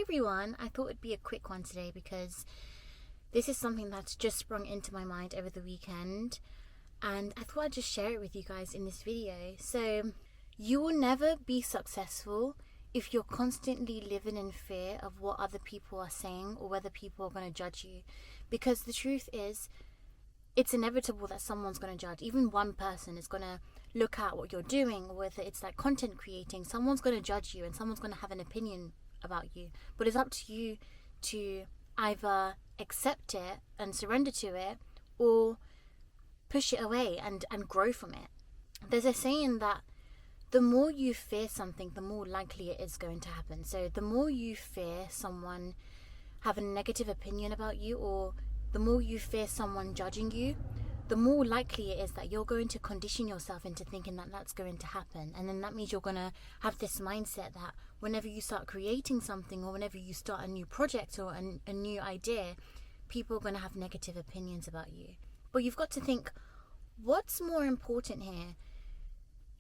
Hi everyone, I thought it'd be a quick one today because this is something that's just sprung into my mind over the weekend and I thought I'd just share it with you guys in this video. So, you will never be successful if you're constantly living in fear of what other people are saying or whether people are going to judge you, because the truth is it's inevitable that someone's going to judge. Even one person is going to look at what you're doing, or whether it's like content creating, someone's going to judge you and someone's going to have an opinion about you. But it's up to you to either accept it and surrender to it, or push it away and grow from it. There's a saying that the more you fear something, the more likely it is going to happen. So the more you fear someone having a negative opinion about you, or the more you fear someone judging you, the more likely it is that you're going to condition yourself into thinking that that's going to happen. And then that means you're going to have this mindset that whenever you start creating something, or whenever you start a new project or a new idea, people are going to have negative opinions about you. But you've got to think, what's more important here?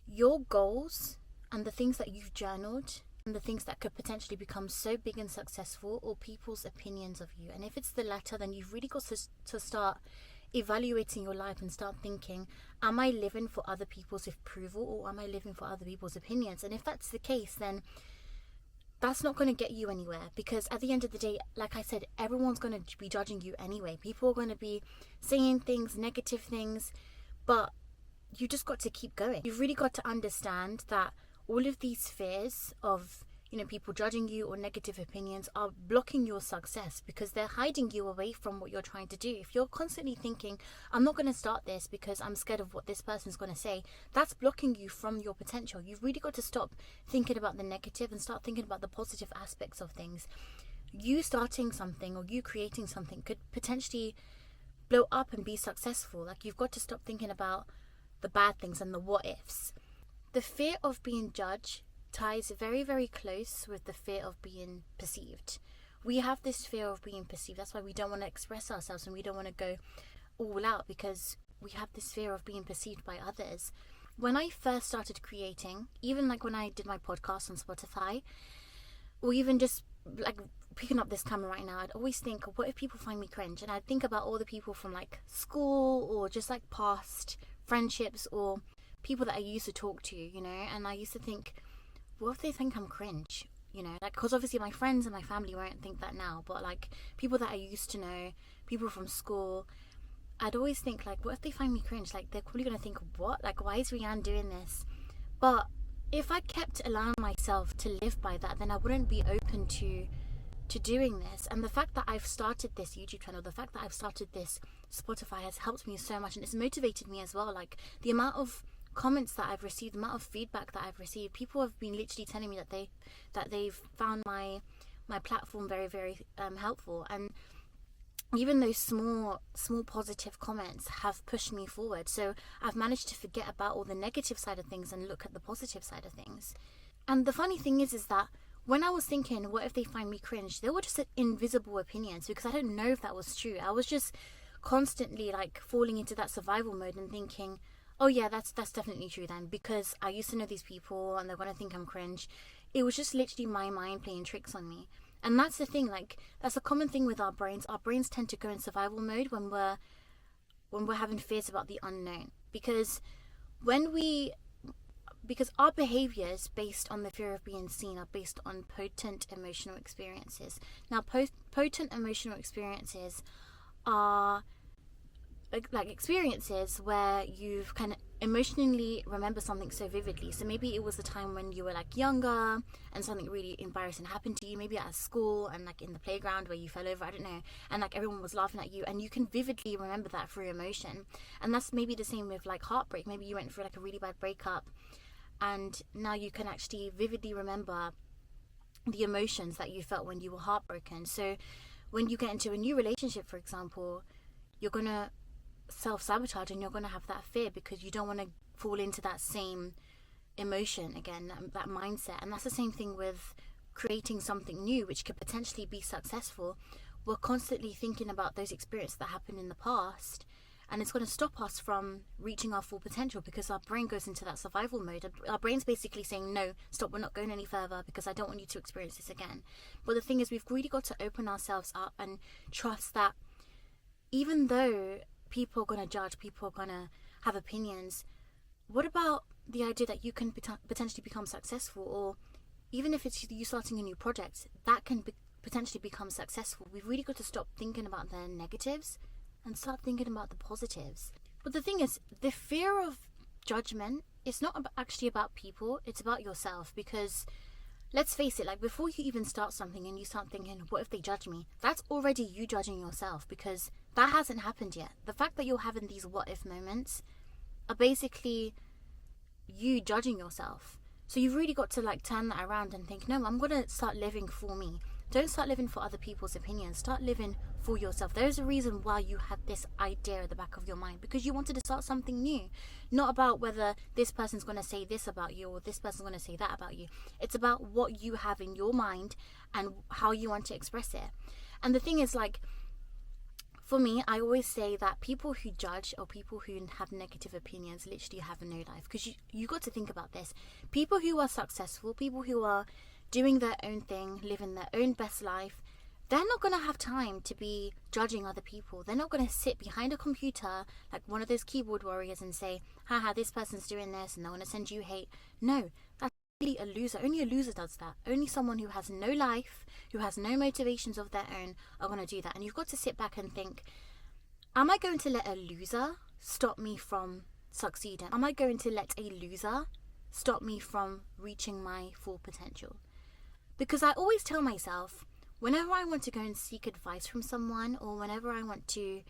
Your goals and the things that you've journaled and the things that could potentially become so big and successful, or people's opinions of you? And if it's the latter, then you've really got to start evaluating your life and start thinking, am I living for other people's approval, or am I living for other people's opinions? And if that's the case, then that's not going to get you anywhere, because at the end of the day, like I said, everyone's going to be judging you anyway. People are going to be saying things, negative things, but you just got to keep going. You've really got to understand that all of these fears of, people judging you or negative opinions are blocking your success, because they're hiding you away from what you're trying to do. If you're constantly thinking, I'm not going to start this because I'm scared of what this person's going to say, that's blocking you from your potential. You've really got to stop thinking about the negative and start thinking about the positive aspects of things. You starting something or you creating something could potentially blow up and be successful. Like, you've got to stop thinking about the bad things and the what ifs. The fear of being judged ties very, very close with the fear of being perceived. We have this fear of being perceived. That's why we don't want to express ourselves and we don't want to go all out, because we have this fear of being perceived by others. When I first started creating, even like when I did my podcast on Spotify, or even just like picking up this camera right now, I'd always think, what if people find me cringe? And I'd think about all the people from like school, or just like past friendships, or people that I used to talk to, and I used to think, what if they think I'm cringe? Like, because obviously my friends and my family won't think that now, but like people that I used to know, people from school, I'd always think, like, what if they find me cringe? Like, they're probably going to think, what? Like, why is Rianne doing this? But if I kept allowing myself to live by that, then I wouldn't be open to doing this. And the fact that I've started this YouTube channel, the fact that I've started this Spotify has helped me so much, and it's motivated me as well. Like, the amount of comments that I've received, the amount of feedback that I've received, people have been literally telling me that they've found my platform very, very helpful. And even those small positive comments have pushed me forward. So I've managed to forget about all the negative side of things and look at the positive side of things. And the funny thing is that when I was thinking, what if they find me cringe, they were just invisible opinions, because I don't know if that was true. I was just constantly like falling into that survival mode and thinking, oh yeah, that's definitely true then, because I used to know these people and they're going to think I'm cringe. It was just literally my mind playing tricks on me. And that's the thing, like, that's a common thing with our brains. Our brains tend to go in survival mode when we're having fears about the unknown, because our behaviors based on the fear of being seen are based on potent emotional experiences. Now, potent emotional experiences are like experiences where you've kind of emotionally remember something so vividly. So maybe it was a time when you were like younger and something really embarrassing happened to you, maybe at school and like in the playground where you fell over, I don't know, and like everyone was laughing at you, and you can vividly remember that through emotion. And that's maybe the same with like heartbreak. Maybe you went through like a really bad breakup, and now you can actually vividly remember the emotions that you felt when you were heartbroken. So when you get into a new relationship, for example, you're gonna self-sabotage and you're going to have that fear, because you don't want to fall into that same emotion again, that mindset. And that's the same thing with creating something new which could potentially be successful. We're constantly thinking about those experiences that happened in the past, and it's going to stop us from reaching our full potential, because our brain goes into that survival mode. Our brain's basically saying, no, stop, we're not going any further because I don't want you to experience this again. But the thing is, we've really got to open ourselves up and trust that even though people are going to judge, people are going to have opinions, what about the idea that you can potentially become successful? Or even if it's you starting a new project, that can potentially become successful. We've really got to stop thinking about the negatives and start thinking about the positives. But the thing is, the fear of judgment is not actually about people, it's about yourself. Because let's face it, like, before you even start something and you start thinking, what if they judge me? That's already you judging yourself, because that hasn't happened yet. The fact that you're having these what if moments are basically you judging yourself. So you've really got to like turn that around and think, no, I'm going to start living for me. Don't start living for other people's opinions. Start living for yourself. There's a reason why you had this idea at the back of your mind, because you wanted to start something new. Not about whether this person's going to say this about you or this person's going to say that about you. It's about what you have in your mind and how you want to express it. And the thing is, like, for me, I always say that people who judge or people who have negative opinions literally have no life. Because you got to think about this. People who are successful, people who are doing their own thing, living their own best life, they're not going to have time to be judging other people. They're not going to sit behind a computer like one of those keyboard warriors and say, haha, this person's doing this and they're going to send you hate. No, that's really a loser. Only a loser does that. Only someone who has no life, who has no motivations of their own, are going to do that. And you've got to sit back and think, am I going to let a loser stop me from succeeding? Am I going to let a loser stop me from reaching my full potential? Because I always tell myself, whenever I want to go and seek advice from someone, or whenever I want to,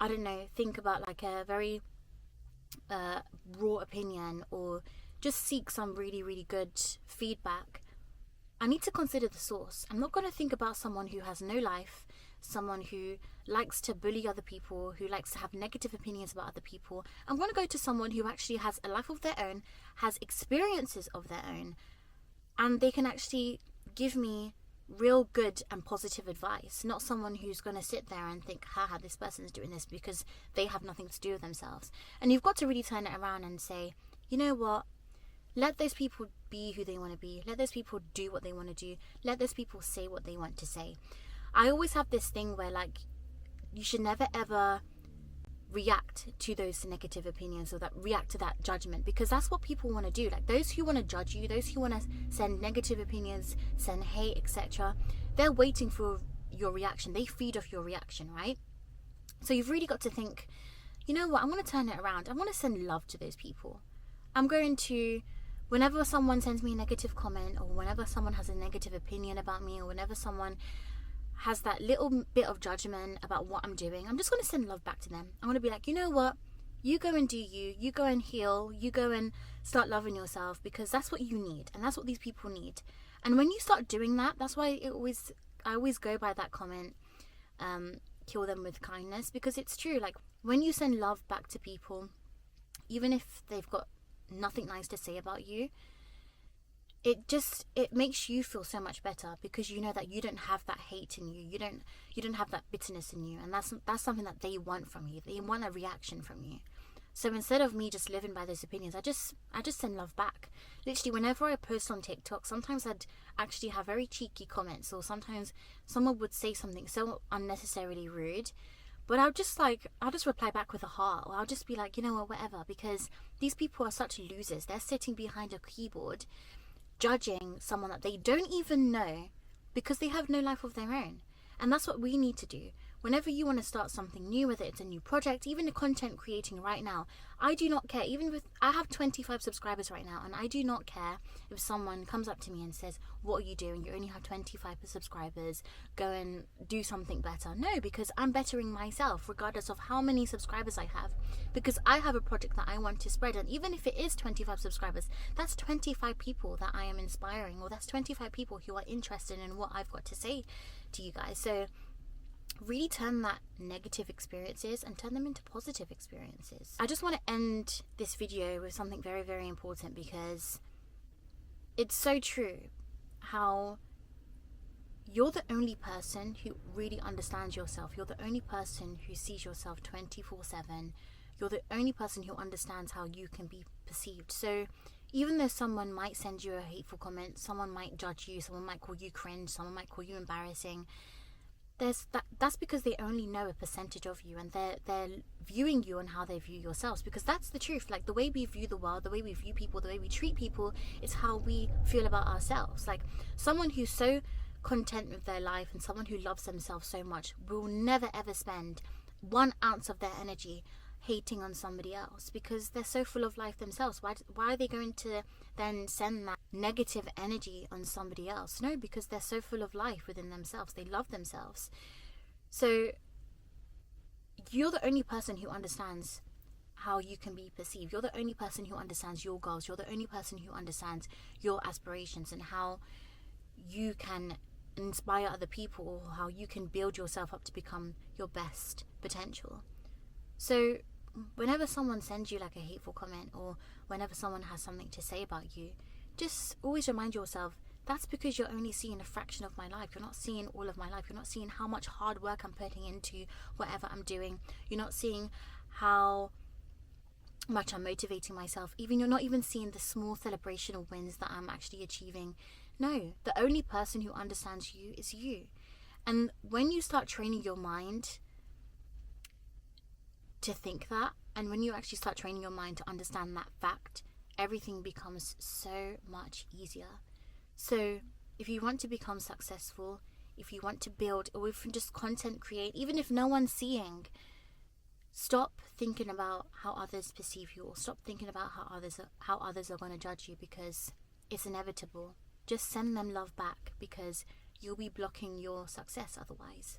I don't know, think about like a very raw opinion, or just seek some really, really good feedback, I need to consider the source. I'm not going to think about someone who has no life, someone who likes to bully other people, who likes to have negative opinions about other people. I'm going to go to someone who actually has a life of their own, has experiences of their own, and they can actually give me real good and positive advice, not someone who's going to sit there and think, haha, this person's doing this because they have nothing to do with themselves. And you've got to really turn it around and say, you know what, let those people be who they want to be, let those people do what they want to do, let those people say what they want to say. I always have this thing where, like, you should never ever react to those negative opinions, or that react to that judgment, because that's what people want to do. Like, those who want to judge you, those who want to send negative opinions, send hate, etc., they're waiting for your reaction. They feed off your reaction, right? So you've really got to think, you know what, I'm going to turn it around. I'm going to send love to those people. I'm going to, whenever someone sends me a negative comment, or whenever someone has a negative opinion about me, or whenever someone has that little bit of judgment about what I'm doing, I'm just going to send love back to them. I'm going to be like, you know what, you go and do you go and heal, you go and start loving yourself, because that's what you need, and that's what these people need. And when you start doing that, that's why I always go by that comment, kill them with kindness, because it's true. Like, when you send love back to people, even if they've got nothing nice to say about you, it makes you feel so much better, because you know that you don't have that hate in you, you don't have that bitterness in you, and that's something that they want from you. They want a reaction from you. So instead of me just living by those opinions, I just send love back. Literally, whenever I post on TikTok, sometimes I'd actually have very cheeky comments, or sometimes someone would say something so unnecessarily rude, but I'll just reply back with a heart, or I'll just be like, you know what, whatever, because these people are such losers. They're sitting behind a keyboard judging someone that they don't even know, because they have no life of their own. And that's what we need to do. Whenever you want to start something new, whether it's a new project, even the content creating right now, I do not care. I have 25 subscribers right now, and I do not care if someone comes up to me and says, what are you doing? You only have 25 subscribers. Go and do something better. No, because I'm bettering myself regardless of how many subscribers I have, because I have a project that I want to spread. And even if it is 25 subscribers, that's 25 people that I am inspiring, or that's 25 people who are interested in what I've got to say to you guys. So really turn that negative experiences and turn them into positive experiences. I just want to end this video with something very, very important, because it's so true how you're the only person who really understands yourself. You're the only person who sees yourself 24/7. You're the only person who understands how you can be perceived. So even though someone might send you a hateful comment, someone might judge you, someone might call you cringe, someone might call you embarrassing, that's because they only know a percentage of you, and they're viewing you on how they view yourselves, because that's the truth. Like, the way we view the world, the way we view people, the way we treat people is how we feel about ourselves. Like, someone who's so content with their life and someone who loves themselves so much will never ever spend 1 ounce of their energy hating on somebody else, because they're so full of life themselves. Why are they going to then send that negative energy on somebody else? No, because they're so full of life within themselves. They love themselves. So you're the only person who understands how you can be perceived. You're the only person who understands your goals. You're the only person who understands your aspirations and how you can inspire other people, or how you can build yourself up to become your best potential. So whenever someone sends you like a hateful comment, or whenever someone has something to say about you, just always remind yourself, that's because you're only seeing a fraction of my life. You're not seeing all of my life. You're not seeing how much hard work I'm putting into whatever I'm doing. You're not seeing how much I'm motivating myself. You're not even seeing the small celebrational wins that I'm actually achieving. No, the only person who understands you is you. And when you start training your mind to think that, and when you actually start training your mind to understand that fact, everything becomes so much easier. So if you want to become successful, if you want to build, or even just content create, even if no one's seeing, stop thinking about how others perceive you, or stop thinking about how others are going to judge you, because it's inevitable. Just send them love back, because you'll be blocking your success otherwise.